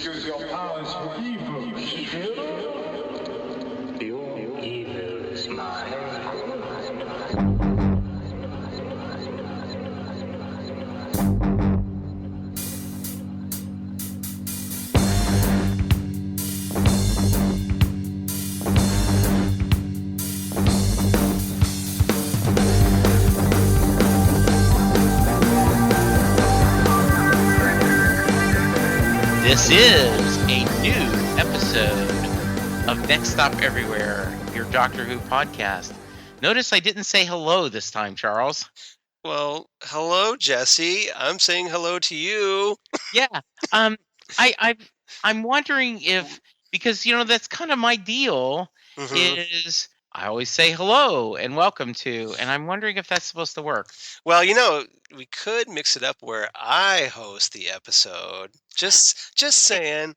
Use your powers for evil, Ashildr. Your evil is mine. This is a new episode of Next Stop Everywhere, your Doctor Who podcast. Notice I didn't say hello this time, Charles. Well, hello, Jesse. I'm saying hello to you. Yeah, I'm wondering if, because that's kind of my deal. Is I always say hello and welcome to, and I'm wondering if that's supposed to work. Well, we could mix it up where I host the episode. Just saying.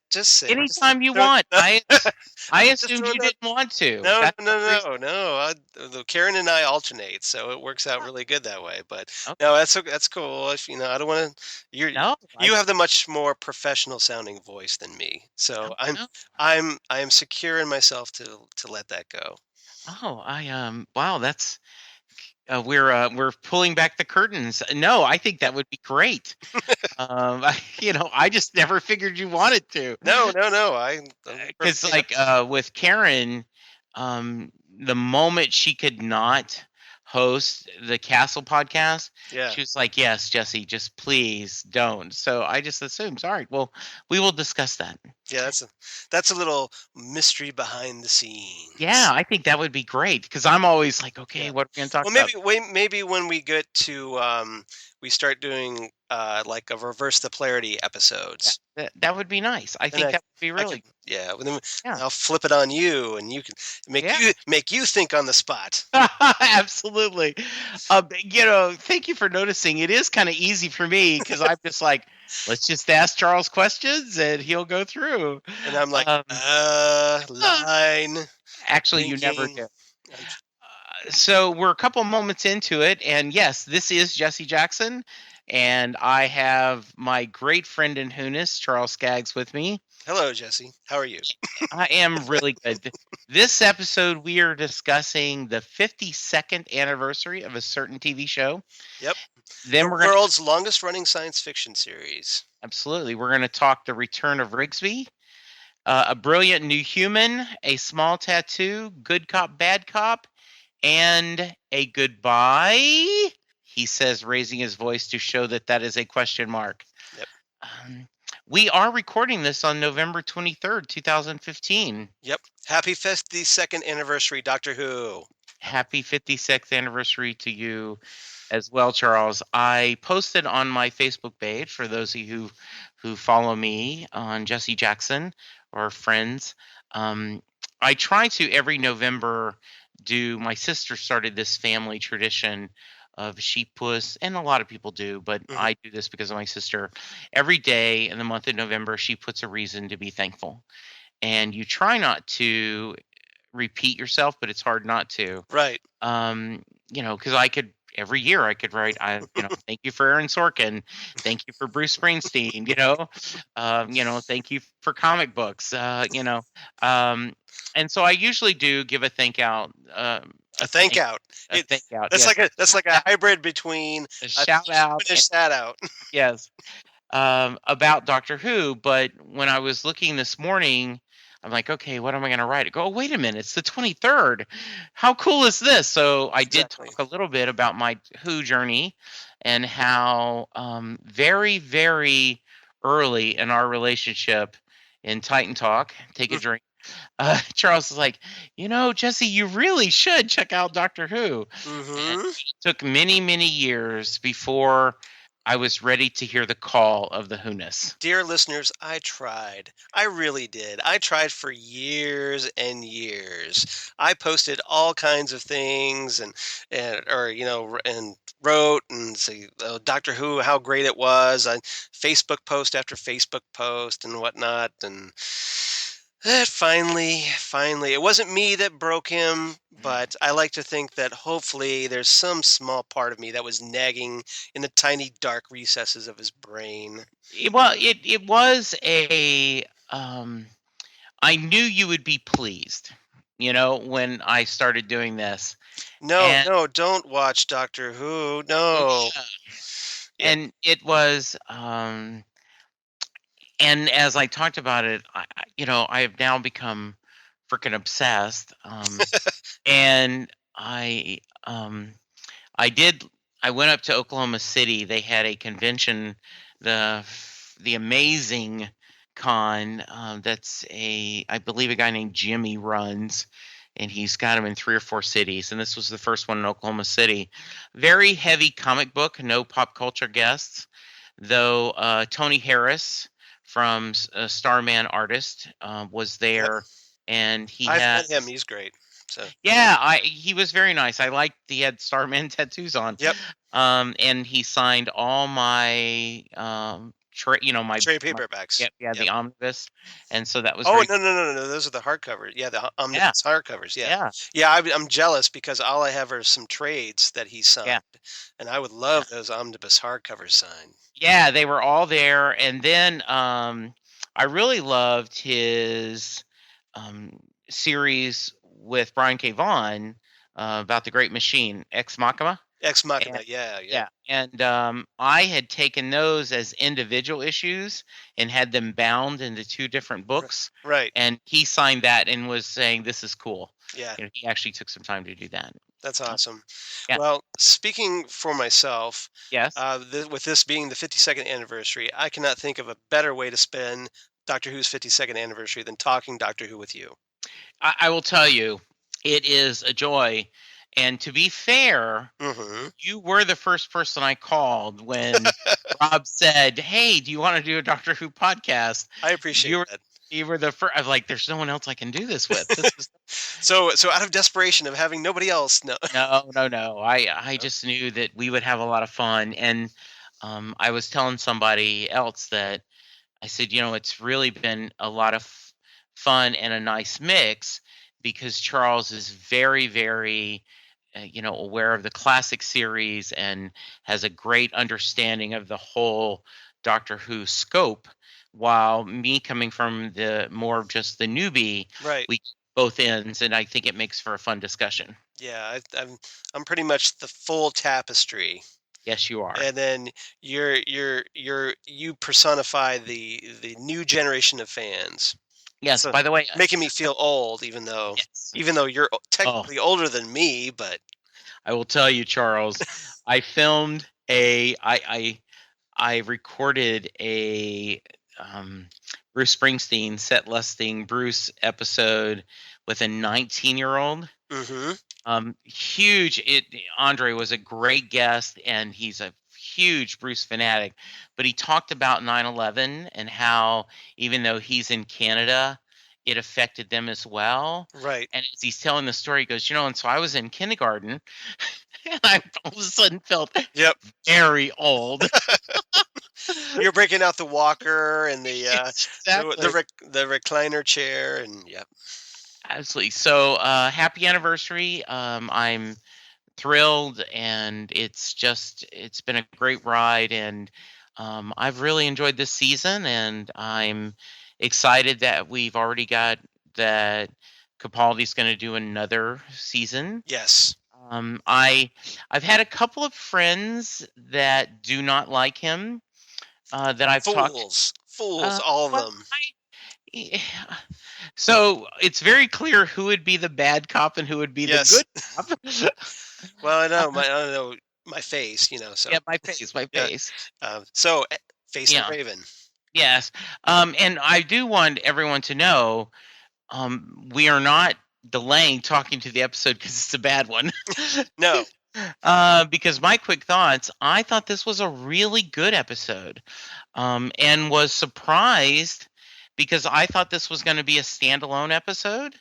Anytime you want. I assumed you didn't want to. No. Karen and I alternate, so it works out really good that way. But Okay. no, that's cool. If I don't want to. You have the much more professional sounding voice than me, so I am secure in myself to let that go. Oh, wow, that's we're pulling back the curtains. No, I think that would be great. I just never figured you wanted to. No. Because with Karen, the moment she could not host the Castle podcast, she was like, "Yes, Jesse, just please don't." So I just assumed, all right, well, we will discuss that. Yeah, that's a little mystery behind the scenes. Yeah, I think that would be great because I'm always like, okay, what are we going to talk about? Maybe when we get to we start doing like a reverse the polarity episodes. That would be nice. I think that would be really good. Yeah. I'll flip it on you, and you can make you think on the spot. Absolutely. Thank you for noticing. It is kind of easy for me because I'm just like, let's just ask Charles questions and he'll go through. And I'm like, line. Actually, thinking. You never do. So we're a couple moments into it, and yes, this is Jesse Jackson, and I have my great friend in Who-ness, Charles Skaggs, with me. Hello, Jesse. How are you? I am really good. This episode, we are discussing the 52nd anniversary of a certain TV show. Yep. Then the world's longest-running science fiction series. Absolutely. We're going to talk the return of Rigsy, a brilliant new human, a small tattoo, good cop, bad cop, and a goodbye, he says, raising his voice to show that is a question mark. Yep. We are recording this on November 23rd, 2015. Yep. Happy 52nd anniversary, Doctor Who. Happy 56th anniversary to you as well, Charles. I posted on my Facebook page, for those of you who follow me on Jesse Jackson or friends, I try to every November my sister started this family tradition of sheep puss, and a lot of people do, but I do this because of my sister. Every day in the month of November, she puts a reason to be thankful. And you try not to repeat yourself, but it's hard not to. Right. Because every year I could write, thank you for Aaron Sorkin, thank you for Bruce Springsteen, thank you for comic books, and so I usually do give a thank out. A thank out. That's like a hybrid between a shout out and a shout out. Yes, about Doctor Who. But when I was looking this morning, I'm like, okay, what am I going to write? I go, oh, wait a minute, it's the 23rd. How cool is this? So I did talk a little bit about my Who journey and how very, very early in our relationship in Titan Talk, take a drink, Charles is like, Jesse, you really should check out Doctor Who. And it took many, many years before I was ready to hear the call of the Who-ness. Dear listeners, I tried. I really did. I tried for years and years. I posted all kinds of things and wrote and say, Doctor Who, how great it was. Facebook post after Facebook post and whatnot. And finally, it wasn't me that broke him, but I like to think that hopefully there's some small part of me that was nagging in the tiny dark recesses of his brain. Well, it was a I knew you would be pleased, when I started doing this. No, And no, don't watch Doctor Who. No. yeah, Yeah. and it was, and as I talked about it, I have now become freaking obsessed. And um, I did. I went up to Oklahoma City. They had a convention, the the amazing con. I believe a guy named Jimmy runs, and he's got them in 3 or 4 cities. And this was the first one in Oklahoma City. Very heavy comic book, no pop culture guests, though. Tony Harris from Starman Artist was Yep. there, and he I've had. met him. He's great. So. Yeah, he was very nice. I liked he had Starman tattoos on. Yep. And he signed all my my Trade paperbacks. yeah, Yep. the omnibus, and so that was Oh, very no! Those are the hardcovers. Yeah, the omnibus hardcovers. Yeah, yeah. I'm jealous because all I have are some trades that he signed, and I would love those omnibus hardcovers signed. Yeah, they were all there, and then I really loved his series with Brian K. Vaughan about the Great Machine, Ex Machina. Ex Machina, And, yeah. And I had taken those as individual issues and had them bound into 2 different books. Right. And he signed that and was saying, "This is cool." Yeah. He actually took some time to do that. That's awesome. Yeah. Well, speaking for myself, yes, with this being the 52nd anniversary, I cannot think of a better way to spend Doctor Who's 52nd anniversary than talking Doctor Who with you. I will tell you, it is a joy. And to be fair, you were the first person I called when Rob said, "Hey, do you want to do a Doctor Who podcast?" I appreciate that. You were the first. I was like, "There's no one else I can do this with." So out of desperation of having nobody else, no. No. I just knew that we would have a lot of fun, and I was telling somebody else that I said, it's really been a lot of fun and a nice mix because Charles is very, very aware of the classic series and has a great understanding of the whole Doctor Who scope, while me coming from the more of just the newbie, right, we both ends, and I think it makes for a fun discussion. Yeah, I'm pretty much the full tapestry. Yes, you are. And then you personify the new generation of fans. Yes. So by the way, making me feel old, even though you're technically older than me, but I will tell you, Charles, I filmed I recorded a Bruce Springsteen set listing Bruce episode with a 19-year-old. Huge. Andre was a great guest, and he's a huge Bruce fanatic. But he talked about 9/11 and how even though he's in Canada, it affected them as well. Right. And as he's telling the story, he goes, and so I was in kindergarten, and I all of a sudden felt very old. You're breaking out the walker and the exactly. the recliner chair, and absolutely. So happy anniversary. I'm thrilled, and it's been a great ride, and I've really enjoyed this season, and I'm excited that we've already got that Capaldi's going to do another season. Yes. I've had a couple of friends that do not like him that I've talked to. Fools, all of them. So it's very clear who would be the bad cop and who would be the good cop. Well, I don't know my face, So yeah, my face. So face and Raven. Yes, and I do want everyone to know, we are not delaying talking to the episode because it's a bad one. No. Because my quick thoughts, I thought this was a really good episode, and was surprised because I thought this was going to be a standalone episode,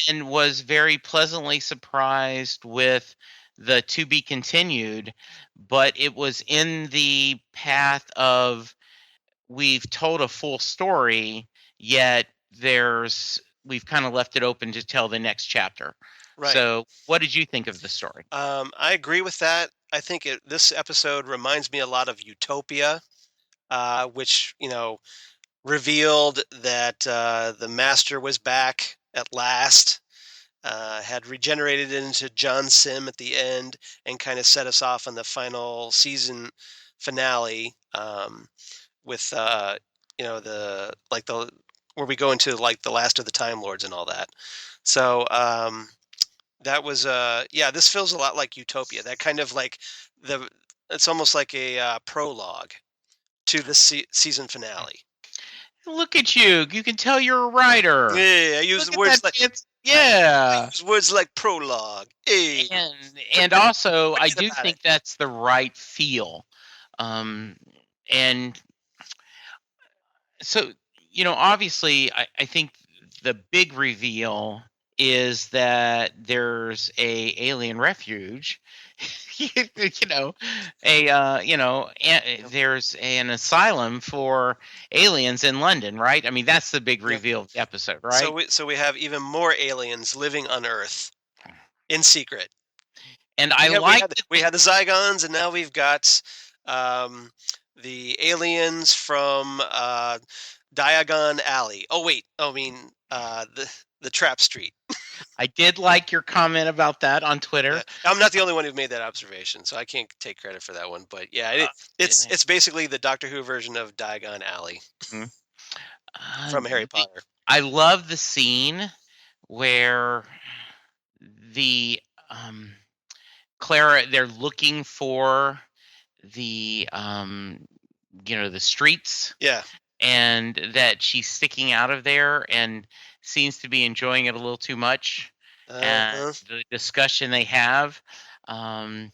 and was very pleasantly surprised with the to be continued, but it was in the path of we've told a full story, yet we've kind of left it open to tell the next chapter. Right. So what did you think of the story? I agree with that. I think this episode reminds me a lot of Utopia, which, revealed that the Master was back at last, had regenerated into John Sim at the end, and kind of set us off on the final season finale with the where we go into like the last of the Time Lords and all that. So that was this feels a lot like Utopia. That kind of like it's almost like a prologue to the season finale. Look at you! You can tell you're a writer. Yeah, I use words like I use words like prologue. Hey. And also, I do think that's the right feel. And so, obviously, I think the big reveal is that there's a alien refuge. There's an asylum for aliens in London, right? I mean, that's the big reveal of the episode, right? So we have even more aliens living on Earth in secret. And we had the Zygons, and now we've got the aliens from Diagon Alley. Oh wait, the Trap Street. I did like your comment about that on Twitter. Yeah. I'm not the only one who made that observation, so I can't take credit for that one. But yeah, it's basically the Doctor Who version of Diagon Alley from Harry Potter. I love the scene where the Clara, they're looking for the the streets. Yeah. And that she's sticking out of there and seems to be enjoying it a little too much. And the discussion they have, I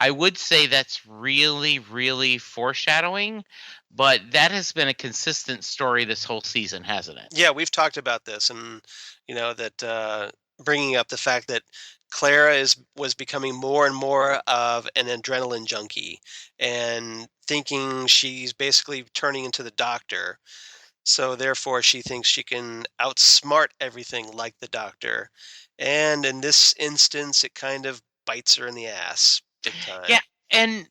would say that's really, really foreshadowing, but that has been a consistent story this whole season, hasn't it? Yeah, we've talked about this, and that bringing up the fact that Clara was becoming more and more of an adrenaline junkie and thinking she's basically turning into the Doctor. So therefore she thinks she can outsmart everything like the Doctor. And in this instance, it kind of bites her in the ass big time. Yeah, and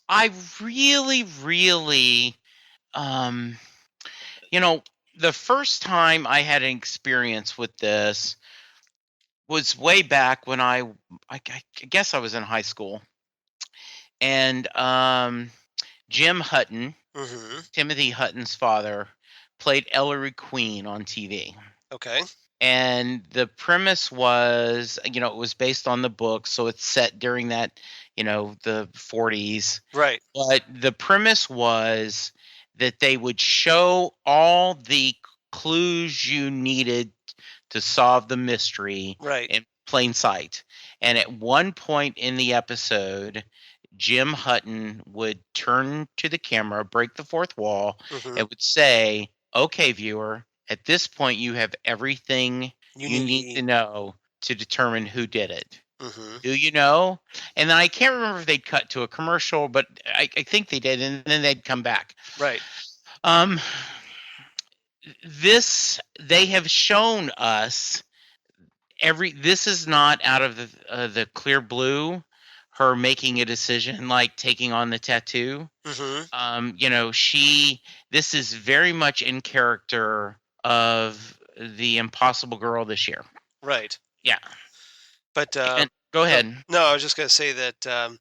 I really, really, the first time I had an experience with this was way back when I guess I was in high school, and Jim Hutton, Timothy Hutton's father, played Ellery Queen on TV. Okay. And the premise was, it was based on the book, so it's set during that, the 40s. Right. But the premise was that they would show all the clues you needed to solve the mystery in plain sight. And at one point in the episode, Jim Hutton would turn to the camera, break the fourth wall, and would say, "Okay, viewer, at this point you have everything you need to know to determine who did it. Do you know?" And then I can't remember if they'd cut to a commercial, but I think they did, and then they'd come back. Right. They have shown us this is not out of the clear blue, her making a decision like taking on the tattoo. This is very much in character of the Impossible Girl this year. Right. Yeah. But go ahead. No, I was just going to say that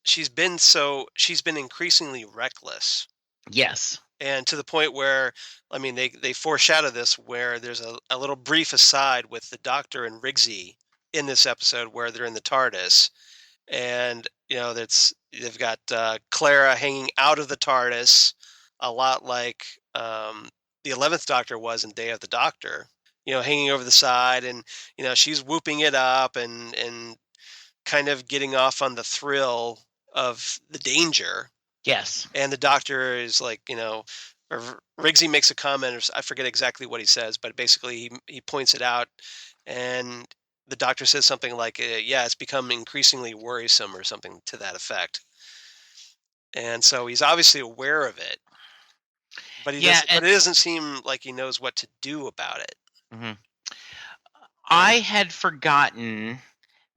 she's been increasingly reckless. Yes. And to the point where, I mean, they foreshadow this, where there's a little brief aside with the Doctor and Rigsy in this episode where they're in the TARDIS, and they've got Clara hanging out of the TARDIS, a lot like the 11th Doctor was in Day of the Doctor, hanging over the side, and she's whooping it up and kind of getting off on the thrill of the danger. Yes. And the Doctor is like, Rigsy makes a comment, or I forget exactly what he says, but basically he points it out, and the Doctor says something like, it's become increasingly worrisome, or something to that effect. And so he's obviously aware of it, but it doesn't seem like he knows what to do about it. Mm-hmm. I had forgotten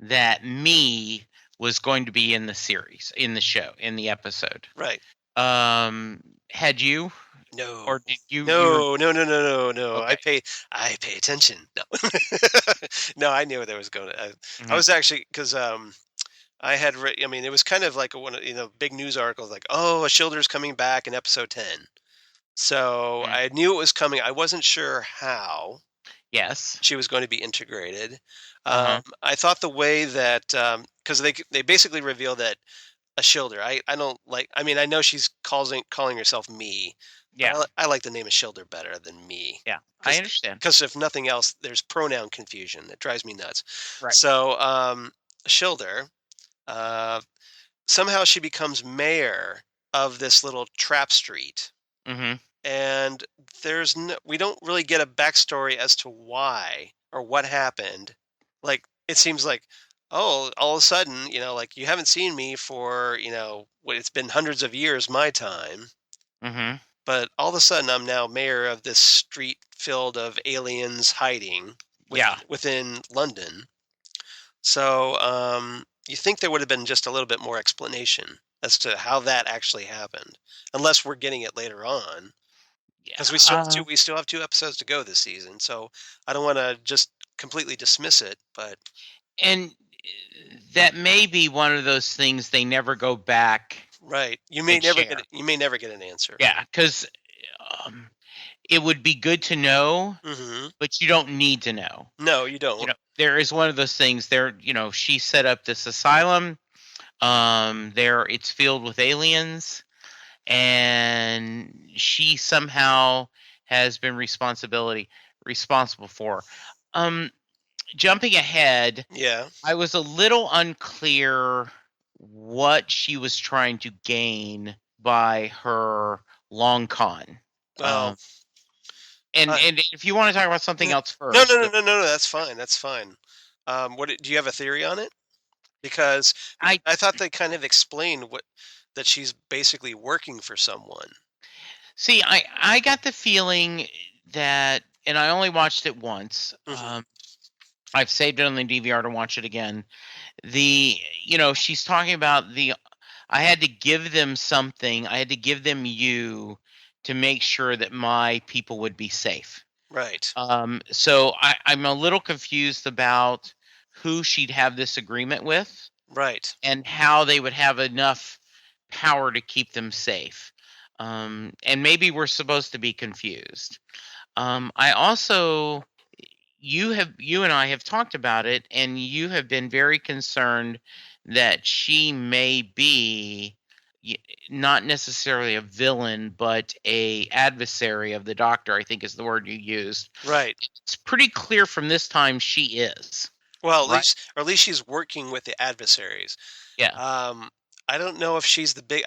that Me was going to be in the series, in the show, in the episode. Right. Had you? No. Or did you? No. Okay. I pay attention. No. No, I knew where that was going. I Mhm. was actually because I had I mean, it was kind of like one of big news articles like, oh, Ashildr's coming back in episode 10. So Mhm. I knew it was coming. I wasn't sure how Yes. she was going to be integrated. Uh-huh. I thought the way that because they basically reveal that Ashildr. I don't like. I mean, I know she's calling herself me, but Yeah. I like the name Ashildr better than me. Yeah. I understand. Because if nothing else, there's pronoun confusion that drives me nuts. Right. So Ashildr, uh, somehow she becomes mayor of this little trap street, Mm-hmm. and we don't really get a backstory as to why or what happened. Like it seems like, oh, all of a sudden, like you haven't seen me for what it's been hundreds of years my time, Mm-hmm. but all of a sudden I'm now mayor of this street filled of aliens hiding Yeah. within London. So you think there would have been just a little bit more explanation as to how that actually happened, unless we're getting it later on. Yeah. Because we still have 2 episodes to go this season, so I don't want to just completely dismiss it. But And that may be one of those things they never go back right, and share. you may never get an answer. Yeah, because it would be good to know, Hmm. but you don't need to know. No, you don't. There is one of those things. She set up this asylum. It's filled with aliens, and she somehow has been responsible for. Jumping ahead, Yeah. I was a little unclear what she was trying to gain by her long con. Well, And if you want to talk about something else no, first, no. That's fine. That's fine. Do you have a theory on it? Because I I thought they kind of explained that she's basically working for someone. see. I got the feeling that, and I only watched it once. Mhm. I've saved it on the DVR to watch it again. She's talking about I had to give them something. I had to give them you to make sure that my people would be safe. Right. So I'm a little confused about who she'd have this agreement with Right. and how they would have enough power to keep them safe. And maybe we're supposed to be confused. I also, you and I have talked about it, and you have been very concerned that she may be not necessarily a villain, but a adversary of the Doctor, I think is the word you used. Right. It's pretty clear from this time she is. Well, Right. at least she's working with the adversaries. Yeah. I don't know if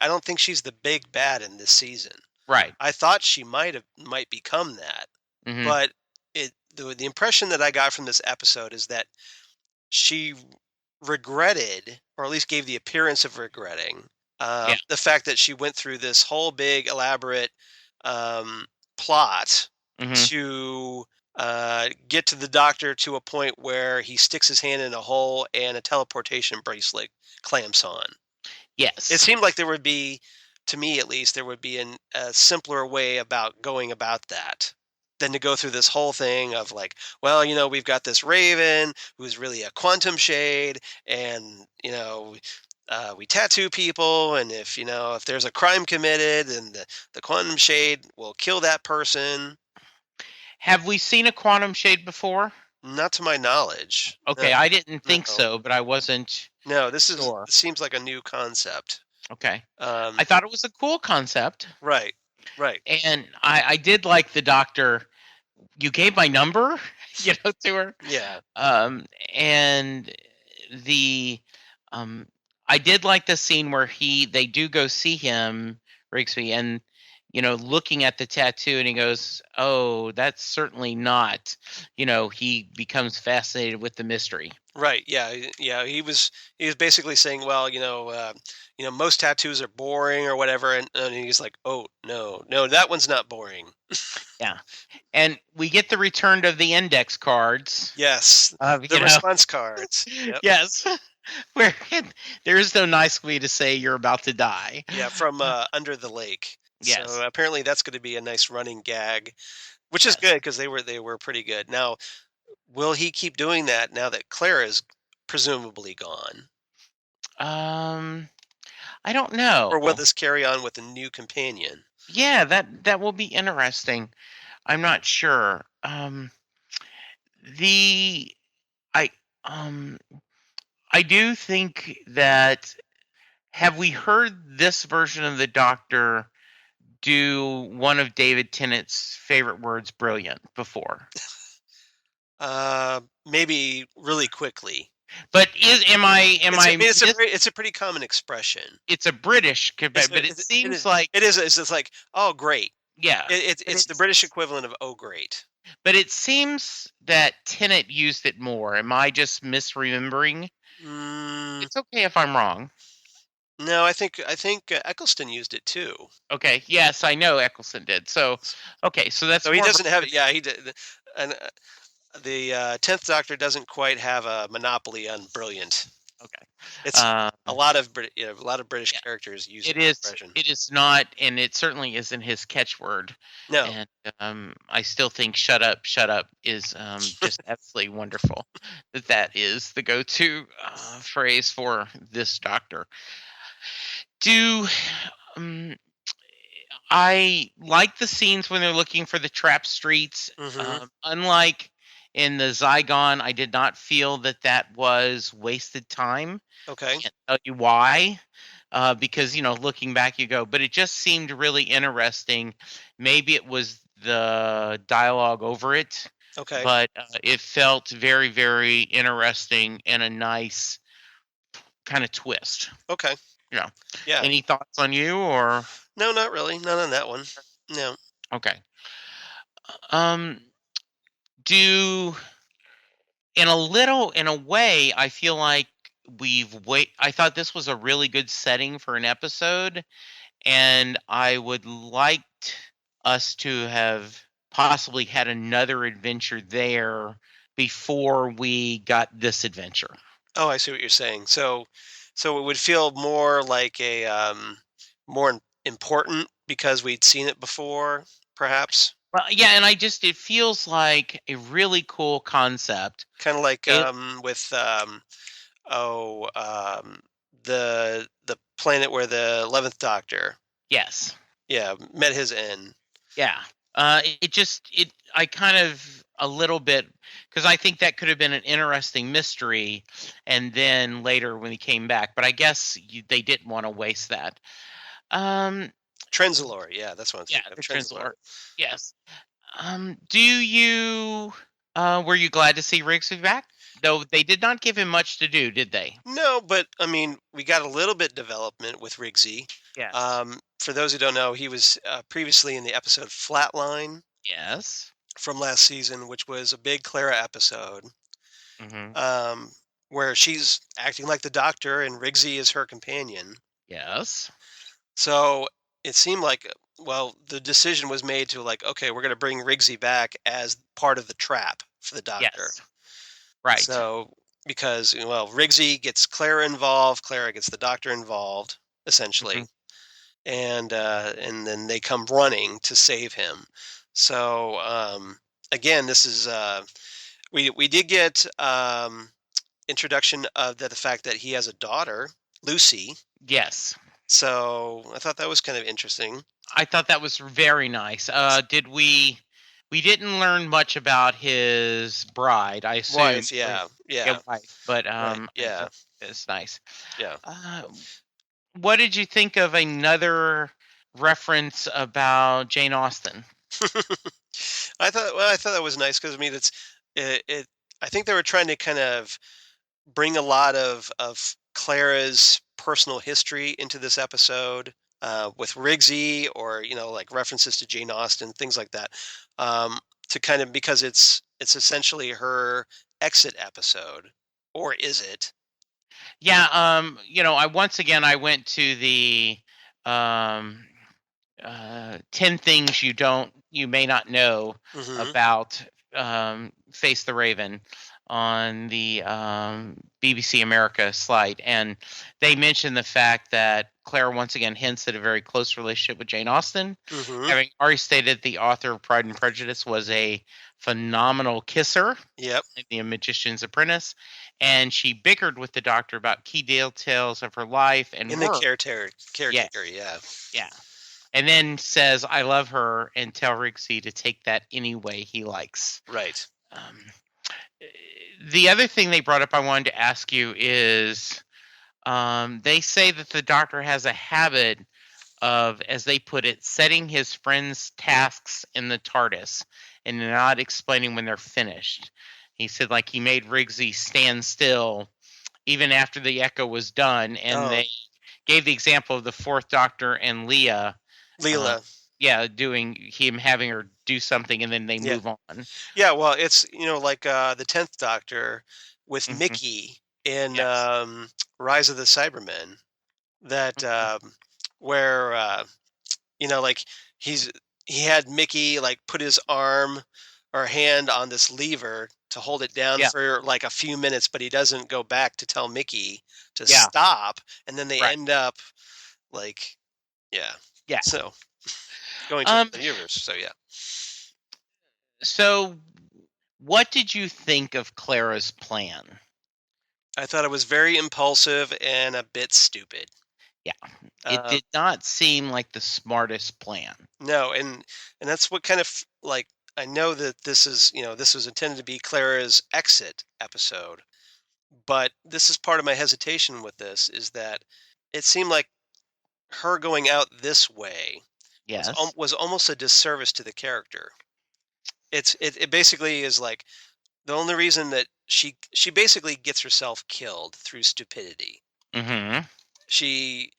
I don't think she's the big bad in this season. Right. I thought she might become that, Hmm. but the impression that I got from this episode is that she regretted, or at least gave the appearance of regretting, Yeah. the fact that she went through this whole big elaborate plot Hmm. to get to the Doctor to a point where he sticks his hand in a hole and a teleportation bracelet clamps on. Yes. It seemed like there would be, to me at least, there would be a simpler way about going about that than to go through this whole thing of like, well, we've got this Raven who's really a quantum shade, and we tattoo people, and if there's a crime committed, then the quantum shade will kill that person. Have we seen a quantum shade before? Not to my knowledge. Okay, No, I didn't think no. so, but I wasn't No, sure. this seems like a new concept. Okay. I thought it was a cool concept. Right. And I did like the Doctor. You gave my number, to her. Yeah. And the I did like the scene where they do go see him, Rigsy, and looking at the tattoo, and he goes, "Oh, that's certainly not." He becomes fascinated with the mystery. Right. Yeah. Yeah. He was basically saying, well, most tattoos are boring or whatever, and he's like, oh no, that one's not boring. Yeah, and we get the return of the index cards. Yes. The response cards. Yep. Yes. Where there is no nice way to say you're about to die. Yeah, from Under the Lake. Yes. So apparently that's going to be a nice running gag, which is Yes. good because they were pretty good. Now, will he keep doing that now that Clara is presumably gone, I don't know. or will this carry on with a new companion? Yeah, that will be interesting. I'm not sure. The I um I do think that, have we heard this version of the Doctor do one of David Tennant's favorite words, brilliant, before? Maybe really quickly. But it's It's a pretty common expression. it's a British, but it seems like it is. It's just like, oh, great. yeah. It's the British equivalent of oh, great. But it seems that Tennant used it more. Am I just misremembering? It's okay if I'm wrong. No, I think Eccleston used it too. Okay. Yes, I know Eccleston did. So, okay. So that's So he doesn't have. Yeah, he did. And the 10th Doctor doesn't quite have a monopoly on brilliant. Okay. It's a lot of British characters use it. That expression. It is not, and it certainly isn't his catchword. No. And I still think "shut up" is just absolutely wonderful. That is the go-to phrase for this Doctor. I like the scenes when they're looking for the trap streets. Unlike in the Zygon, I did not feel that was wasted time. Okay. I can't tell you why. Because, looking back, you go, but it just seemed really interesting. Maybe it was the dialogue over it. Okay. But it felt very, very interesting and a nice kind of twist. Okay. Yeah. Yeah. Any thoughts on you, or? No, not really. None on that one. No. Okay. In a way, I feel like I thought this was a really good setting for an episode, and I would like us to have possibly had another adventure there before we got this adventure. Oh, I see what you're saying. So it would feel more like a more important because we'd seen it before, perhaps. Well, yeah, and it feels like a really cool concept. Kind of like with the planet where the 11th Doctor. Yes. Yeah, met his end. Yeah. I kind of a little bit, because I think that could have been an interesting mystery, and then later when he came back, but I guess they didn't want to waste that. Trenzalore, yeah, that's what I'm thinking of. Trenzalore. Yes. Were you glad to see Rigsy back? Though they did not give him much to do, did they? No, but I mean, we got a little bit development with Rigsy. Yes. For those who don't know, he was previously in the episode Flatline. Yes. From last season, which was a big Clara episode. Mm-hmm. Where she's acting like the Doctor and Rigsy is her companion. Yes. So it seemed like, the decision was made to okay, we're going to bring Rigsy back as part of the trap for the Doctor. Yes. Right. So because, Rigsy gets Clara involved, Clara gets the Doctor involved, essentially. Mm-hmm. And then they come running to save him. So again, this is we did get introduction of the fact that he has a daughter, Lucy. Yes. So I thought that was kind of interesting. I thought that was very nice. We didn't learn much about his bride, I assume. Wife, yeah. Wife, but right, yeah, it's nice. Yeah. What did you think of another reference about Jane Austen? I thought that was nice because I think they were trying to kind of bring a lot of Clara's personal history into this episode with Rigsy, or like references to Jane Austen, things like that, to kind of, because it's essentially her exit episode, or is it? Yeah. I went to the 10 things you may not know Mm-hmm. about Face the Raven on the BBC America slide, and they mentioned the fact that Clara once again hints at a very close relationship with Jane Austen, Mm-hmm. having already stated the author of Pride and Prejudice was a phenomenal kisser Yep. in The Magician's Apprentice, and she bickered with the Doctor about key details of her life and In work. the caretaker, yeah. Yeah. And then says, I love her, and tell Rigsy to take that any way he likes. Right. The other thing they brought up I wanted to ask you is they say that the Doctor has a habit of, as they put it, setting his friends' tasks in the TARDIS and not explaining when they're finished. He said, like, he made Rigsy stand still even after the echo was done, and they gave the example of the Fourth Doctor and Leela. Doing him having her do something, and then they move on. Yeah, well, it's like the 10th Doctor with Mickey in Rise of the Cybermen, that where like he had Mickey like put his arm or hand on this lever to hold it down for like a few minutes, but he doesn't go back to tell Mickey to stop, and then they end up like so going to the universe. So So what did you think of Clara's plan? I thought it was very impulsive and a bit stupid. Yeah, it did not seem like the smartest plan. No, and that's what kind of like, I know that this is this was intended to be Clara's exit episode, but this is part of my hesitation with this, is that it seemed like her going out this way was almost a disservice to the character. It basically is like the only reason that she basically gets herself killed through stupidity. Mm-hmm. She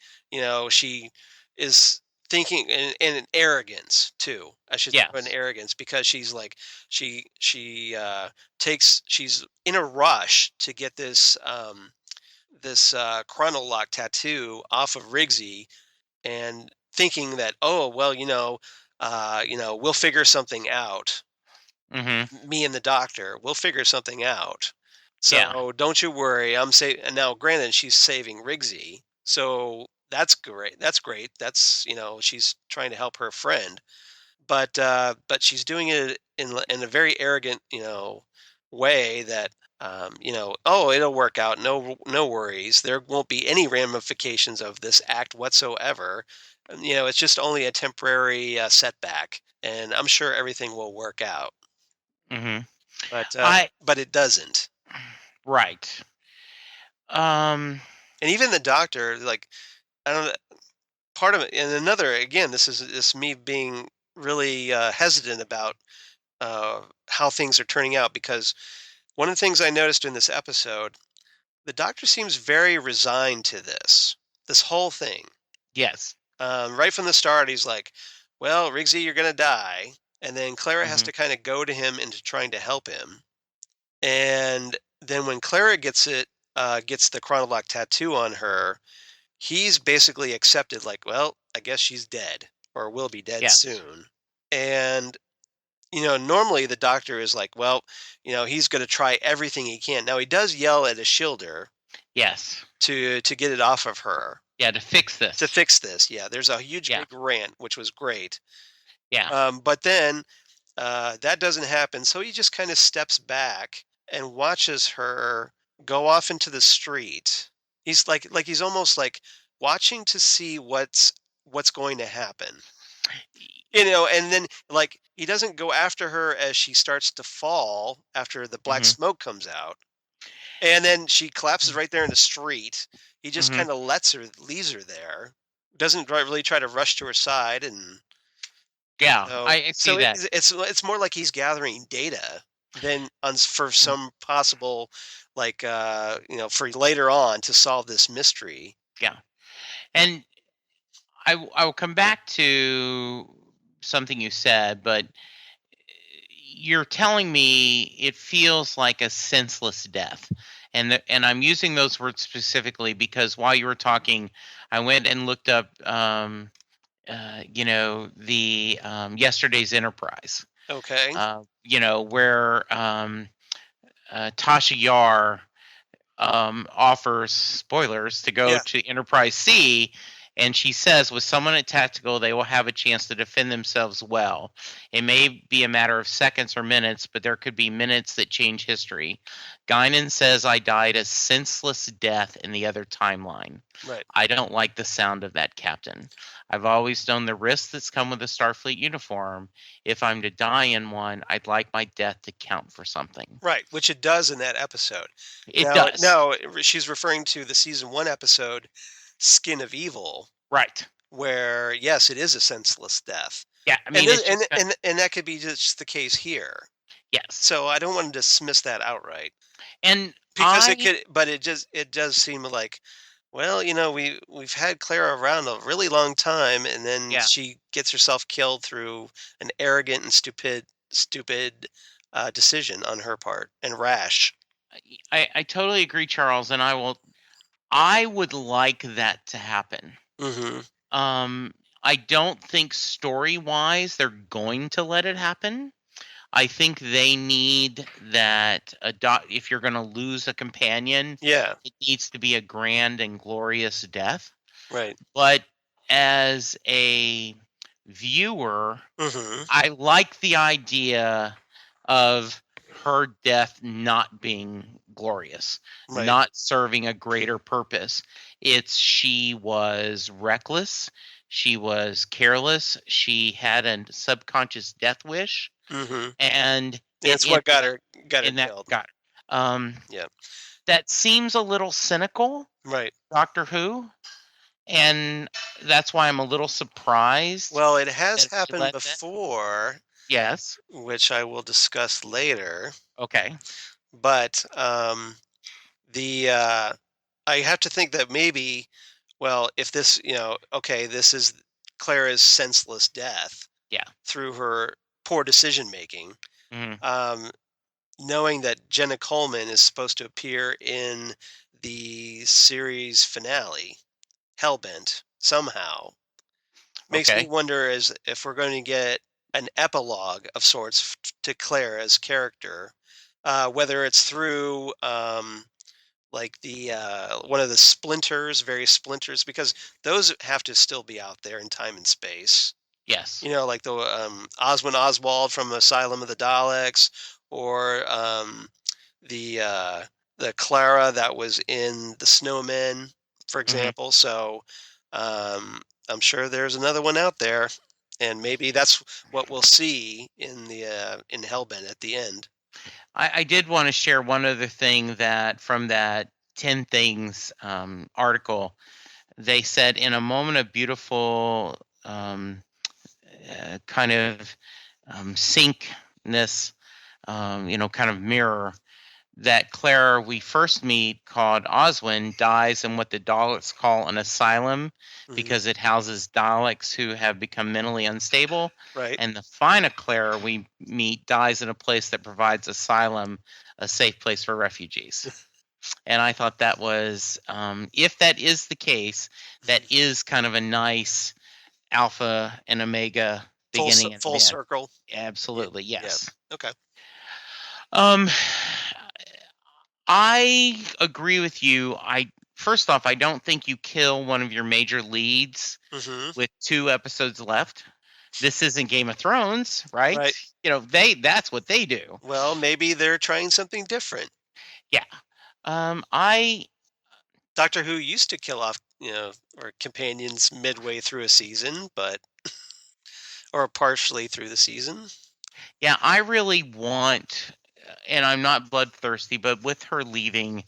is thinking, and an arrogance too. I should say an arrogance, because she's like she's in a rush to get this chronolock tattoo off of Rigsy, and thinking that we'll figure something out. Mm-hmm. Me and the Doctor, we'll figure something out. So don't you worry. I'm saying, and now granted, she's saving Rigsy, so that's great. That's she's trying to help her friend, but she's doing it in a very arrogant way that it'll work out. No worries. There won't be any ramifications of this act whatsoever. It's just only a temporary setback, and I'm sure everything will work out. Mm-hmm. But it doesn't. Right. And even the Doctor, like, I don't know, part of it, and another, again, this is me being really hesitant about how things are turning out, because one of the things I noticed in this episode, the Doctor seems very resigned to this whole thing. Yes. Right from the start, he's like, well, Rigsy, you're going to die. And then Clara has to kind of go to him into trying to help him. And then when Clara gets the chronolock tattoo on her, he's basically accepted, like, well, I guess she's dead, or will be dead soon. And normally the Doctor is like, well, he's going to try everything he can. Now he does yell at Ashildr. Yes. To get it off of her. Yeah, to fix this. Yeah, there's a huge big rant, which was great. Yeah. But then that doesn't happen, so he just kind of steps back and watches her go off into the street. He's like he's almost like watching to see what's going to happen. And then like he doesn't go after her as she starts to fall after the black smoke comes out. And then she collapses right there in the street. He just kind of leaves her there. Doesn't really try to rush to her side, and I see that. It's more like he's gathering data than for some possible, like for later on to solve this mystery. Yeah, and I will come back to something you said, but you're telling me it feels like a senseless death. And I'm using those words specifically because while you were talking, I went and looked up, the yesterday's Enterprise. Okay. Where Tasha Yar offers, spoilers, to go Yeah. to Enterprise C, and she says with someone at Tactical, they will have a chance to defend themselves well. It may be a matter of seconds or minutes, but there could be minutes that change history. Guinan says I died a senseless death in the other timeline. Right. I don't like the sound of that, Captain. I've always known the risks that's come with a Starfleet uniform. If I'm to die in one, I'd like my death to count for something. Right, which it does in that episode. It does. No, she's referring to the season 1 episode, Skin of Evil, Right. where, yes, it is a senseless death. Yeah, I mean, and that could be just the case here. yes. So I don't want to dismiss that outright. And because it does seem like, well, we've had Clara around a really long time, and then she gets herself killed through an arrogant and stupid decision on her part, and rash. I totally agree, Charles, and I would like that to happen. Mm-hmm. I don't think story-wise they're going to let it happen. I think they need that if you're going to lose a companion, it needs to be a grand and glorious death. Right. But as a viewer, I like the idea of her death not being glorious, not serving a greater purpose. She was reckless, she was careless, she had a subconscious death wish, and that's what got her killed. That seems a little cynical, right? Doctor Who. And that's why I'm a little surprised. Well, it has happened before. Yes. Which I will discuss later. Okay. But I have to think that maybe, well, if this, this is Clara's senseless death. Yeah. Through her poor decision making. Knowing that Jenna Coleman is supposed to appear in the series finale, Hellbent, somehow, makes me wonder if we're going to get an epilogue of sorts to Clara's character, whether it's through like the one of the various splinters, because those have to still be out there in time and space. Yes. Like the Oswald from Asylum of the Daleks, or the Clara that was in The Snowmen, for example. So I'm sure there's another one out there, and maybe that's what we'll see in Hellbent at the end. I did want to share one other thing that from that 10 Things article. They said in a moment of beautiful kind of syncness, kind of mirror, that Clara we first meet, called Oswald, dies in what the Daleks call an asylum because it houses Daleks who have become mentally unstable. Right. And the final Clara we meet dies in a place that provides asylum, a safe place for refugees. And I thought that was, if that is the case, that is kind of a nice alpha and omega beginning. Full circle. Absolutely, yes. Yeah. Okay. I agree with you. First off, I don't think you kill one of your major leads with 2 episodes left. This isn't Game of Thrones, right? Right. That's what they do. Well, maybe they're trying something different. Yeah. Doctor Who used to kill off, or companions midway through a season, or partially through the season. Yeah, I really want, and I'm not bloodthirsty, but with her leaving,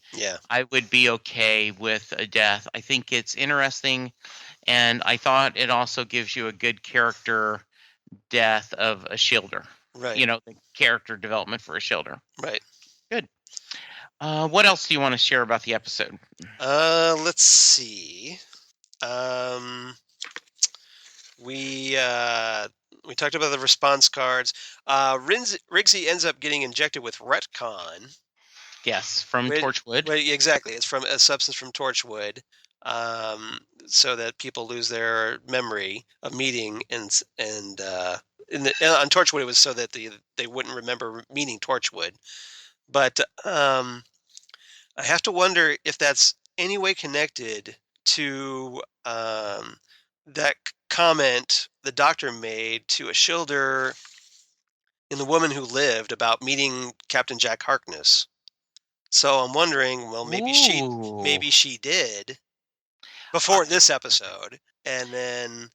I would be okay with a death. I think it's interesting, and I thought it also gives you a good character death of Ashildr. Right. The character development for Ashildr. Right. Good. What else do you want to share about the episode? Let's see. We talked about the response cards. Rigsy ends up getting injected with retcon. Yes, from Torchwood. Exactly, it's from a substance from Torchwood, so that people lose their memory of meeting, and on Torchwood it was so that they wouldn't remember meeting Torchwood. But I have to wonder if that's any way connected to that comment the doctor made to Ashildr in The Woman Who Lived about meeting Captain Jack Harkness. So I'm wondering, well, Ooh. maybe she did before this episode, and then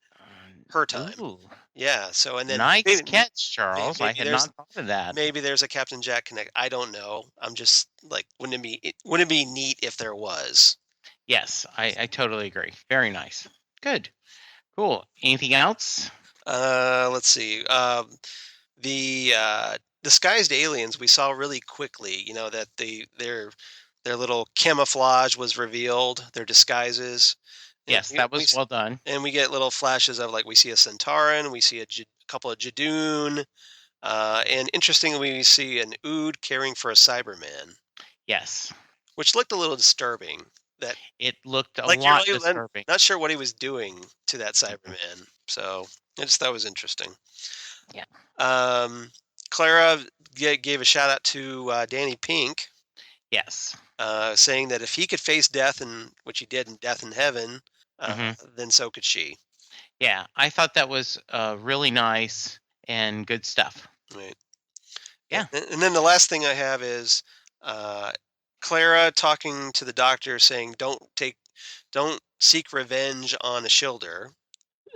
her time. Ooh. Yeah. So and then Nice catch, Charles. I maybe had not thought of that. there's a Captain Jack connect. I don't know. I'm just like, wouldn't it be neat if there was? Yes, I totally agree. Very nice. Good. Cool. Anything else? Let's see. The disguised aliens we saw really quickly. You know that their little camouflage was revealed. Their disguises. And Yes, that was well done. And we get little flashes of, like, we see a Centauran, we see a couple of Jadoon, and interestingly, we see an Ood caring for a Cyberman, Yes. which looked a little disturbing. That It looked a like lot I'm disturbing. not sure what he was doing to that Cyberman, so I just thought it was interesting. Yeah. Clara gave a shout out to Danny Pink. Yes. Saying that if he could face death, which he did in Death in Heaven, then so could she. Yeah, I thought that was really nice and good stuff. Right. Yeah. And then the last thing I have is Clara talking to the doctor, saying, "Don't seek revenge on Ashildr,"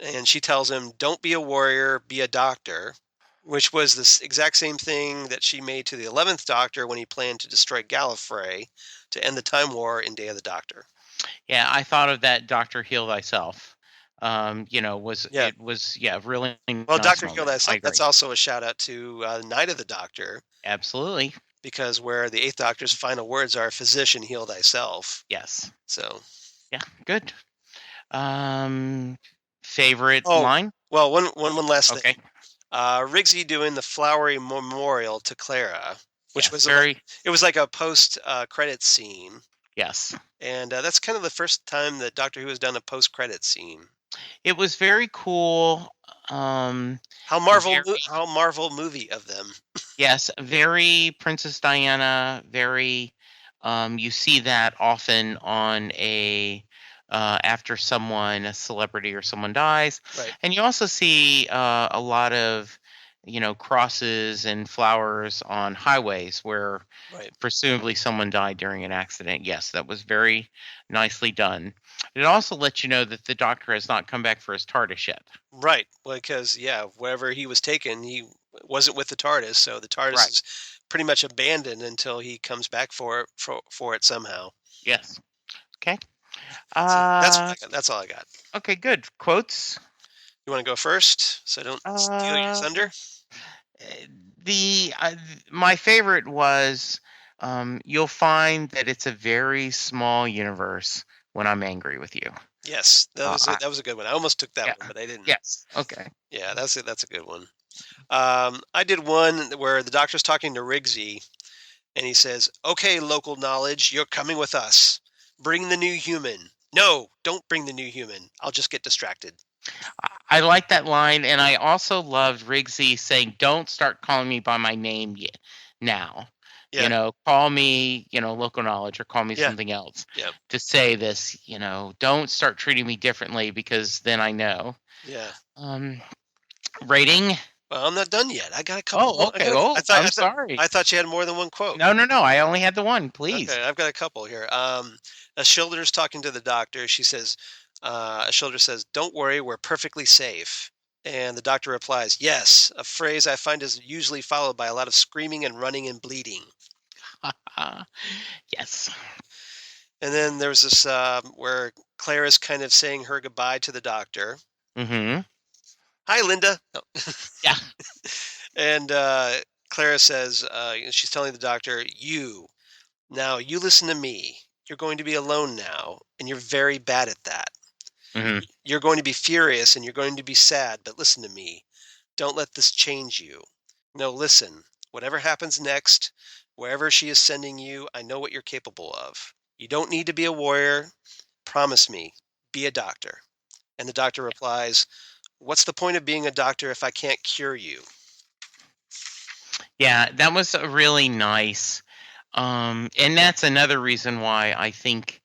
and she tells him, "Don't be a warrior, be a doctor," which was this exact same thing that she made to the 11th Doctor when he planned to destroy Gallifrey to end the Time War in Day of the Doctor. Yeah, I thought of that Doctor Heal Thyself. It was really well, nice Doctor moment. Heal Thyself. That's also a shout out to Night of the Doctor. Absolutely. Because where the 8th Doctor's final words are, "Physician, heal thyself." Yes. So. Yeah, good. Favorite line? Well, one last thing. Okay. Rigsy doing the flowery memorial to Clara, which was very. It was like a post credits scene. Yes. And that's kind of the first time that Doctor Who has done a post credits scene. It was very cool. How Marvel movie of them. Yes, very Princess Diana. Very. You see that often on after a celebrity or someone dies, right. And you also see a lot of crosses and flowers on highways where presumably someone died during an accident. Yes, that was very nicely done. It also lets you know that the Doctor has not come back for his TARDIS yet. Right, well, because wherever he was taken, he wasn't with the TARDIS, so the TARDIS is pretty much abandoned until he comes back for it somehow. Yes. Okay. That's all I got. Okay, good. Quotes? You want to go first so I don't steal your thunder? My favorite was you'll find that it's a very small universe when I'm angry with you. Yes, that was a good one. I almost took that one, but I didn't. Yes. Okay. Yeah, that's a good one. I did one where the Doctor's talking to Rigsy, and he says, "Okay, local knowledge, you're coming with us. Bring the new human." "No, don't bring the new human. I'll just get distracted." I like that line, and I also loved Rigsy saying, "Don't start calling me by my name yet. Now, call me, local knowledge, or call me something else." Yeah. To say this, don't start treating me differently because then I know. Yeah. Rating. Well, I'm not done yet. I got a couple. Oh, okay. I'm sorry. I thought you had more than one quote. No. I only had the one. Please. Okay, I've got a couple here. Ashildr's talking to the Doctor. She says, Ashildr says, "Don't worry, we're perfectly safe." And the Doctor replies, "Yes," a phrase I find is usually followed by a lot of screaming and running and bleeding. Yes. And then there's this where Clara's kind of saying her goodbye to the Doctor. Mm-hmm. "Hi, Linda." No. Yeah. And Clara says, she's telling the Doctor, now you listen to me. You're going to be alone now, and you're very bad at that. Mm-hmm. You're going to be furious and you're going to be sad, but listen to me. Don't let this change you. No, listen. Whatever happens next, wherever she is sending you, I know what you're capable of. You don't need to be a warrior. Promise me. Be a doctor." And the Doctor replies, "What's the point of being a doctor if I can't cure you?" Yeah, that was really nice. And that's another reason why I think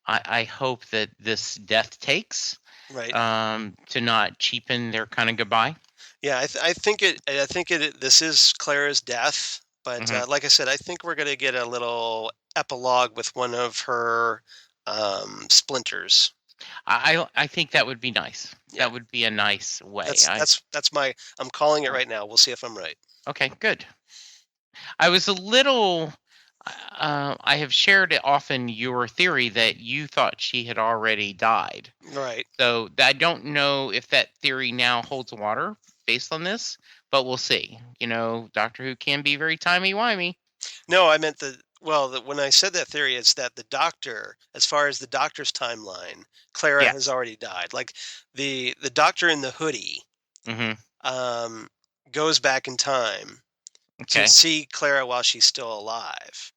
I hope that this death takes Right. to not cheapen their kind of goodbye. Yeah, I think it. I think it. This is Clara's death, but Mhm. like I said, I think we're going to get a little epilogue with one of her splinters. I think that would be nice. Yeah. That would be a nice way. That's my. I'm calling it right now. We'll see if I'm right. Okay, good. I was a little. I have shared often your theory that you thought she had already died. Right. So I don't know if that theory now holds water based on this, but we'll see. Doctor Who can be very timey-wimey. No, I meant when I said that theory, it's that the Doctor, as far as the Doctor's timeline, Clara Yes. has already died. Like the Doctor in the hoodie Mm-hmm. goes back in time Okay. to see Clara while she's still alive.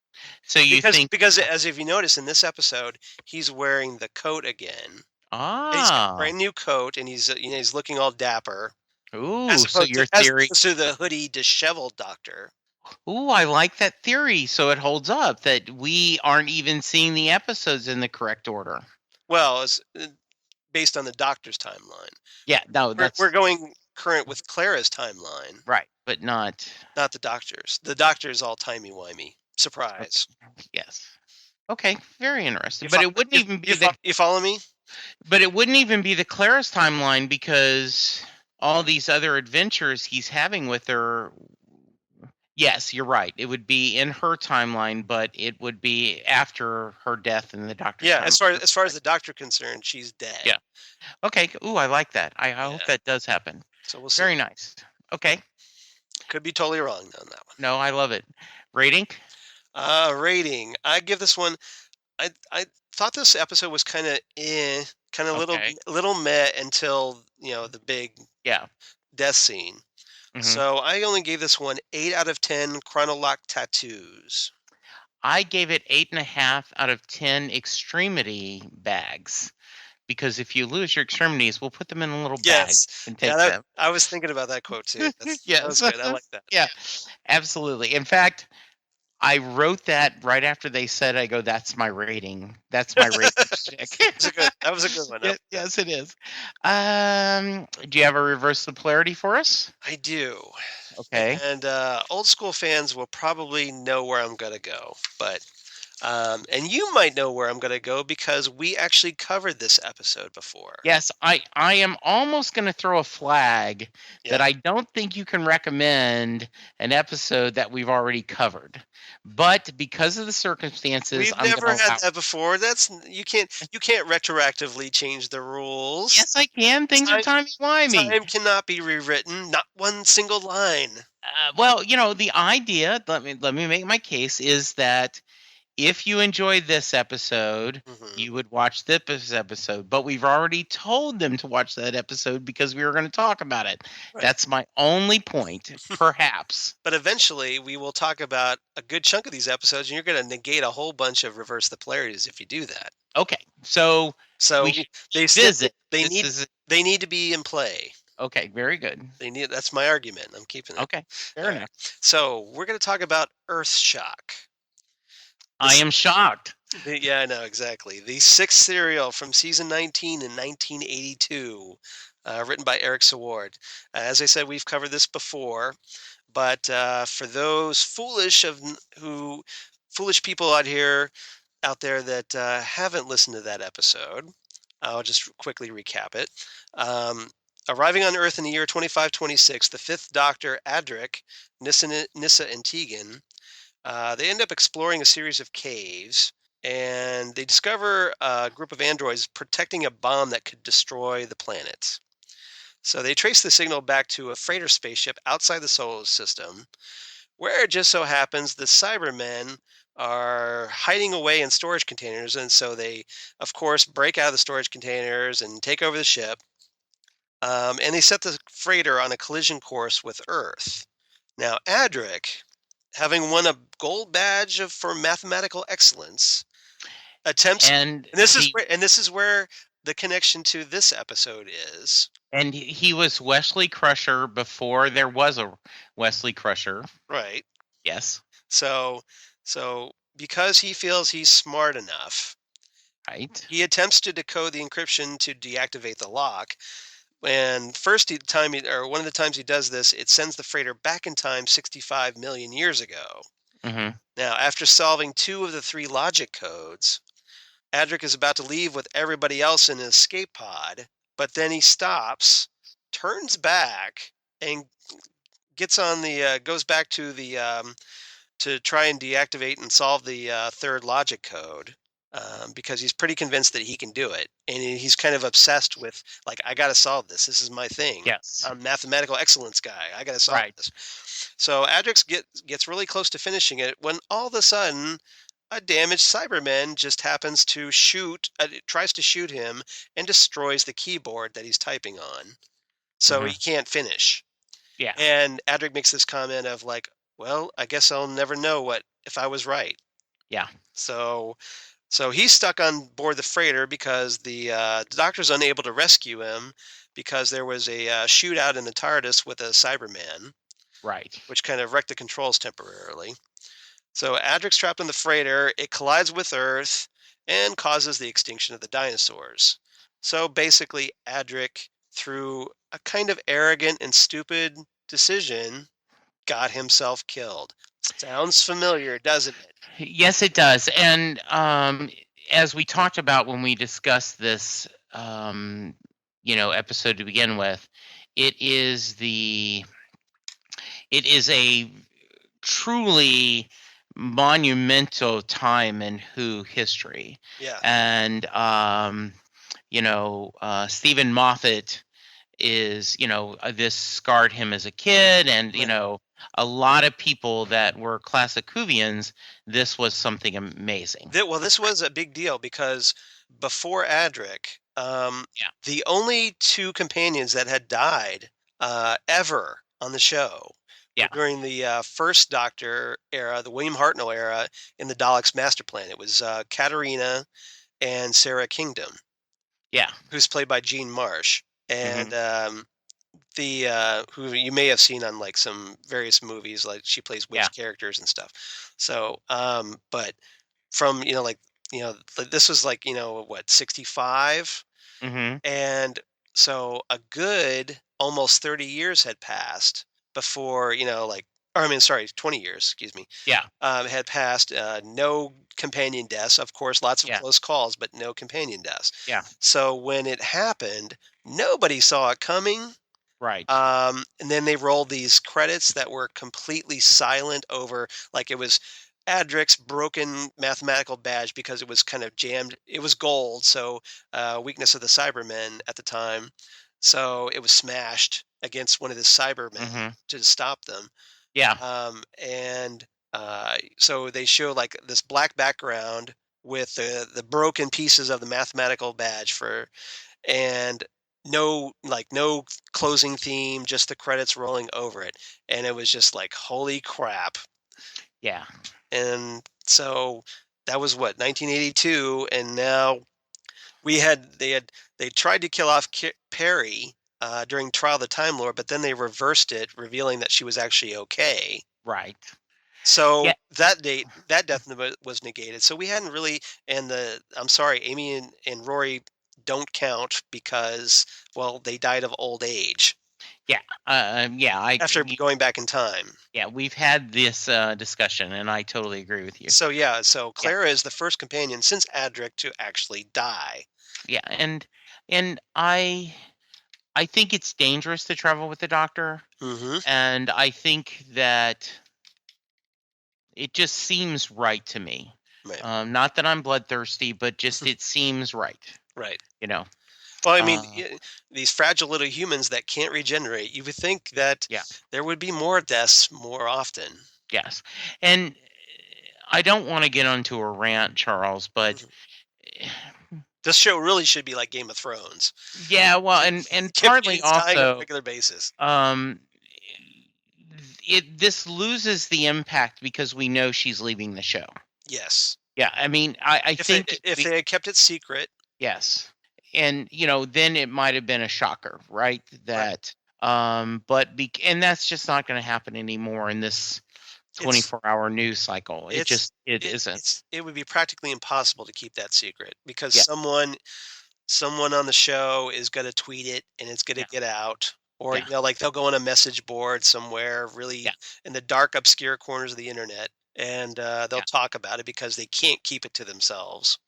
So you think Because as if you notice in this episode, he's wearing the coat again. And he's got a brand new coat, and he's looking all dapper. Ooh, so your theory. As opposed to the hoodie, disheveled Doctor. Ooh, I like that theory. So it holds up that we aren't even seeing the episodes in the correct order. Well, it's based on the Doctor's timeline. Yeah, no, We're going current with Clara's timeline, right, but not the Doctor's. The Doctor's all timey-wimey. Surprise. Yes. Okay, very interesting. But it wouldn't even be you follow me? But it wouldn't even be the Clara's timeline because all these other adventures he's having with her. Yes, you're right. It would be in her timeline, but it would be after her death in the Doctor's timeline. as far as the Doctor concerned, she's dead. Yeah. Okay. Ooh, I like that. I hope that does happen. So we'll see. Very nice. Okay. Could be totally wrong on that one. No, I love it. Rating? Rating. I give this one. I thought this episode was kind of little meh until the big death scene. Mhm. So I only gave this one 8 out of 10 chronolock tattoos. I gave it 8.5 out of 10 extremity bags. Because if you lose your extremities, we'll put them in a little bag and take them. I was thinking about that quote too. Yes. That was good. I like that. Yeah, absolutely. In fact, I wrote that right after they said, I go, that's my rating. That's my rating stick. That was a good one. Yes, it is. Do you have a reverse the polarity for us? I do. Okay. And old school fans will probably know where I'm going to go. But and you might know where I'm going to go because we actually covered this episode before. Yes, I am almost going to throw a flag that I don't think you can recommend an episode that we've already covered. But because of the circumstances, we've never had that before. You can't retroactively change the rules. Yes, I can. Things are timey-wimey. Time cannot be rewritten. Not one single line. Well, the idea. Let me make my case is that if you enjoyed this episode, you would watch this episode. But we've already told them to watch that episode because we were going to talk about it. Right. That's my only point, perhaps. But eventually, we will talk about a good chunk of these episodes, and you're going to negate a whole bunch of reverse the polarities if you do that. Okay, so they visit. They need to be in play. Okay, very good. That's my argument. I'm keeping it. Okay, fair enough. So we're going to talk about Earthshock. I am shocked. Yeah, I know, exactly. The 6th serial from season 19 in 1982, written by Eric Saward. As I said, we've covered this before, but for those foolish people out there that haven't listened to that episode, I'll just quickly recap it. Arriving on Earth in the year 2526, the 5th Doctor, Adric, Nyssa, and Tegan, they end up exploring a series of caves, and they discover a group of androids protecting a bomb that could destroy the planet. So they trace the signal back to a freighter spaceship outside the solar system, where it just so happens the Cybermen are hiding away in storage containers, and so they, of course, break out of the storage containers and take over the ship, and they set the freighter on a collision course with Earth. Now, Adric, having won a gold badge for mathematical excellence, attempts, and this is where the connection to this episode is. And he was Wesley Crusher before there was a Wesley Crusher, right? Yes. So because he feels he's smart enough, Right. he attempts to decode the encryption to deactivate the lock. And one of the times he does this, it sends the freighter back in time 65 million years ago. Mm-hmm. Now, after solving 2 of the 3 logic codes, Adric is about to leave with everybody else in his escape pod, but then he stops, turns back, and goes back to the to try and deactivate and solve the 3rd logic code, because he's pretty convinced that he can do it, and he's kind of obsessed with, like, I got to solve this. This is my thing. Yes. I'm a mathematical excellence guy. I got to solve Right. this. So Adrix gets really close to finishing it when all of a sudden a damaged Cyberman just happens to tries to shoot him and destroys the keyboard that he's typing on. So he can't finish. Yeah. And Adric makes this comment of like, well, I guess I'll never know if I was right. Yeah. So he's stuck on board the freighter because the doctor's unable to rescue him because there was a shootout in the TARDIS with a Cyberman, Right. which kind of wrecked the controls temporarily. So Adric's trapped on the freighter. It collides with Earth and causes the extinction of the dinosaurs. So basically, Adric, through a kind of arrogant and stupid decision, got himself killed. Sounds familiar, doesn't it? Yes, it does. And as we talked about when we discussed this, episode to begin with, it is a truly monumental time in Who history. Yeah. And Stephen Moffat is, this scarred him as a kid, and Right. A lot of people that were classic Whovians, this was something amazing. This was a big deal because before Adric, the only 2 companions that had died ever on the show were during the first Doctor era, the William Hartnell era, in the Daleks' Master Plan. It was Katarina and Sarah Kingdom. Yeah. Who's played by Jean Marsh. And who you may have seen on like some various movies, like she plays witch characters and stuff. So, but from, this was like, what, 65? And so a good almost 30 years had passed before, 20 years, excuse me. Yeah. Had passed, no companion deaths, of course, lots of close calls, but no companion deaths. Yeah. So when it happened, nobody saw it coming. Right. And then they rolled these credits that were completely silent over, like, it was Adric's broken mathematical badge because it was kind of jammed. It was gold, so weakness of the Cybermen at the time. So it was smashed against one of the Cybermen to stop them. Yeah. So they show like this black background with the broken pieces of the mathematical badge and no closing theme, just the credits rolling over it. And it was just like, holy crap. Yeah. And so that was 1982. And now they tried to kill off Perry during Trial of the Time Lord, but then they reversed it, revealing that she was actually okay. Right. So that death was negated. So we hadn't really, I'm sorry, Amy and Rory don't count because, well, they died of old age. Yeah. After going back in time. Yeah, we've had this discussion, and I totally agree with you. So Clara is the first companion since Adric to actually die. Yeah, and I think it's dangerous to travel with the Doctor, and I think that it just seems right to me. Right. Not that I'm bloodthirsty, but just it seems right. Right. Well, I mean, these fragile little humans that can't regenerate, you would think that there would be more deaths more often. Yes. And I don't want to get onto a rant, Charles, but this show really should be like Game of Thrones. Yeah, well, and partly also on a regular basis. This loses the impact because we know she's leaving the show. Yes. Yeah, I mean, I think if they had kept it secret. Yes. And then it might have been a shocker, right? That and that's just not going to happen anymore in this 24-hour news cycle. It isn't. It would be practically impossible to keep that secret because Yeah. someone on the show is going to tweet it and it's going to get out. Or, Yeah. like they'll go on a message board somewhere really in the dark, obscure corners of the internet, and they'll talk about it because they can't keep it to themselves.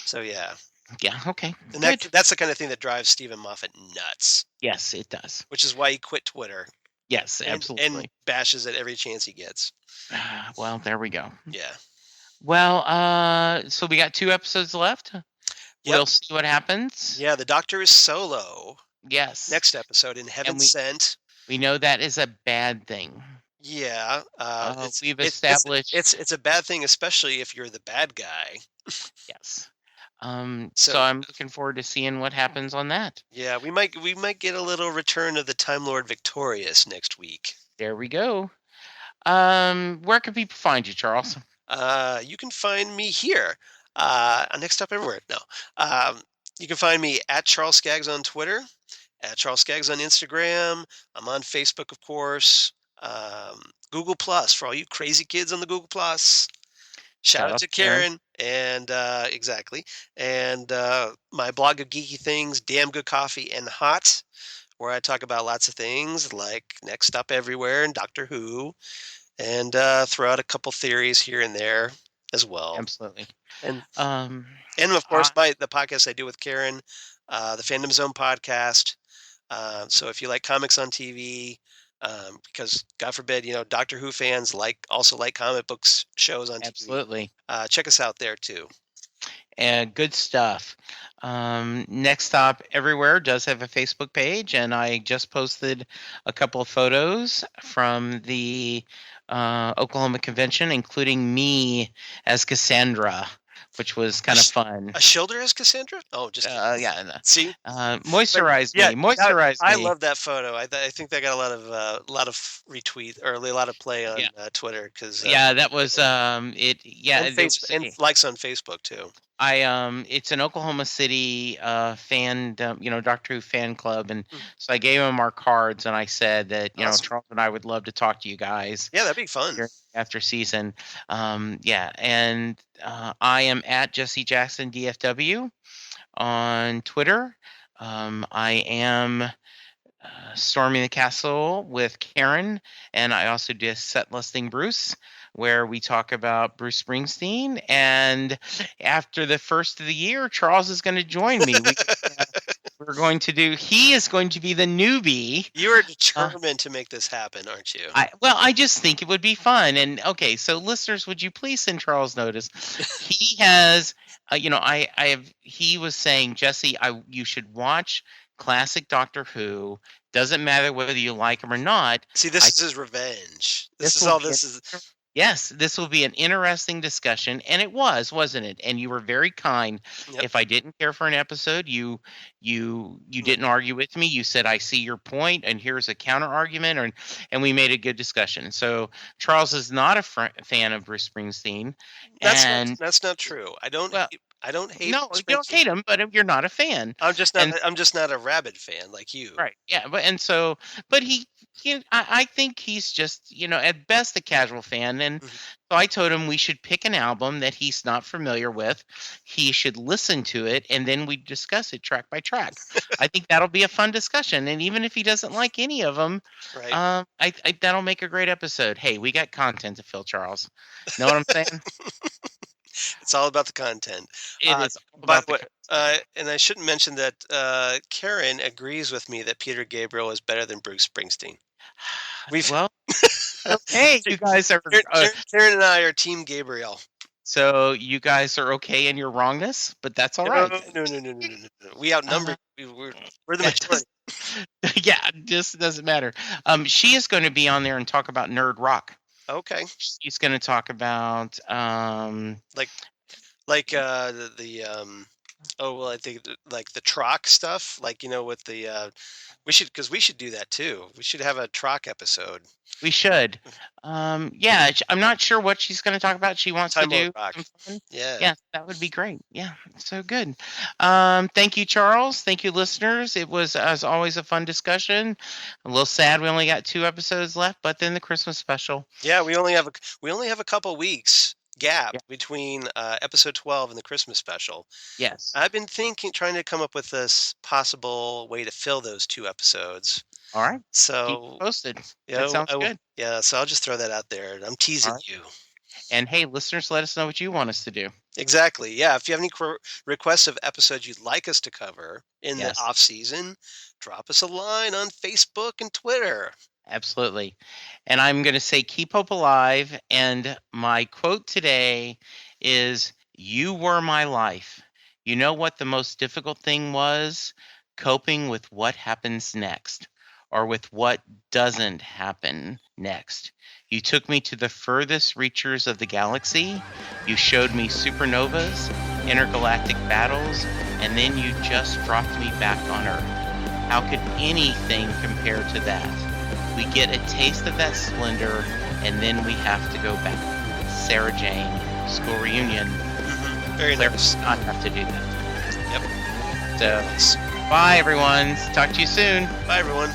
So, yeah. Yeah, okay. And that's the kind of thing that drives Stephen Moffat nuts. Yes, it does. Which is why he quit Twitter. Yes, absolutely. And bashes it every chance he gets. Well, there we go. Yeah. Well, so we got 2 episodes left. Yep. We'll see what happens. Yeah, the Doctor is solo. Yes. Next episode in Heaven Sent. We know that is a bad thing. Yeah. We've established it's a bad thing, especially if you're the bad guy. Yes. So I'm looking forward to seeing what happens on that. Yeah, we might get a little return of the Time Lord Victorious next week. There we go. Where can people find you, Charles? You can find me here. Next Up Everywhere. No. You can find me at Charles Skaggs on Twitter, at Charles Skaggs on Instagram. I'm on Facebook, of course. Google Plus for all you crazy kids on the Google Plus. Shout out to Karen. And exactly. And my blog of geeky things, Damn Good Coffee and Hot, where I talk about lots of things like Next Stop Everywhere and Doctor Who, and throw out a couple theories here and there as well. Absolutely. And of course, the podcast I do with Karen, the Fandom Zone podcast. So if you like comics on TV, because God forbid, Doctor Who fans also like comic books shows on TV. Absolutely. Check us out there too. And good stuff. Next Stop Everywhere does have a Facebook page, and I just posted a couple of photos from the Oklahoma convention, including me as Cassandra, which was kind of fun. Ashildr as Cassandra? Oh, just yeah. See, moisturize me. Moisturize me. I love that photo. I think that got a lot of retweet or a lot of play on Twitter because that was it. Yeah, and likes on Facebook too. It's an Oklahoma City fan, Doctor Who fan club, and so I gave them our cards, and I said that awesome. Charles and I would love to talk to you guys. Yeah, that'd be fun after season. And I am at Jesse Jackson DFW on Twitter. I am Storming the Castle with Karen, and I also do Set Listing Bruce, where we talk about Bruce Springsteen. And after the first of the year, Charles is going to join me. He is going to be the newbie. You are determined to make this happen, aren't you? I just think it would be fun. And okay, so listeners, would you please send Charles notice? He has, he was saying, Jesse, you should watch classic Doctor Who. Doesn't matter whether you like him or not. See, this is his revenge. Yes, this will be an interesting discussion, and it was, wasn't it? And you were very kind. Yep. If I didn't care for an episode, you didn't argue with me. You said, "I see your point, and here's a counter argument," and we made a good discussion. So Charles is not a fan of Bruce Springsteen. That's not true. I don't hate. No, you don't hate him, but you're not a fan. I'm just not a rabid fan like you. Right? Yeah, I think he's just at best a casual fan, and so I told him we should pick an album that he's not familiar with. He should listen to it, and then we discuss it track by track. I think that'll be a fun discussion, and even if he doesn't like any of them, right. That'll make a great episode. Hey, we got content to fill, Charles. Know what I'm saying? It's all about the content. It is. And I shouldn't mention that Karen agrees with me that Peter Gabriel is better than Bruce Springsteen. Okay, you guys are. Karen and I are Team Gabriel. So you guys are okay in your wrongness, but that's all right. No. We outnumber. We're the majority. Yeah, just doesn't matter. She is going to be on there and talk about nerd rock. Okay. She's going to talk about Oh well, I think like the Troc stuff, like with the we should do that too. We should have a Troc episode. We should. Yeah, I'm not sure what she's going to talk about. She wants Time to do Lord Rock. some fun. Yeah. Yeah, that would be great. Yeah, so good. Thank you, Charles. Thank you, listeners. It was, as always, a fun discussion. A little sad we only got 2 episodes left, but then the Christmas special. Yeah, we only have a couple weeks gap Yeah. between episode 12 and the Christmas special. Yes. I've been trying to come up with this possible way to fill those 2 episodes. All right. So Keep posted. you That know, sounds good. Yeah, so I'll just throw that out there. I'm teasing right. you. And hey, listeners, let us know what you want us to do. Exactly. Yeah. If you have any requests of episodes you'd like us to cover in Yes. the off season, drop us a line on Facebook and Twitter. Absolutely. And I'm going to say keep hope alive. And my quote today is, "You were my life. You know what the most difficult thing was? Coping with what happens next, or with what doesn't happen next. You took me to the furthest reaches of the galaxy. You showed me supernovas, intergalactic battles, and then you just dropped me back on Earth. How could anything compare to that? We get a taste of that splendor, and then we have to go back. Sarah Jane, school reunion. Very Claire nice. does not have to do that." Yep. So, Nice. bye, everyone. Talk to you soon. Bye, everyone.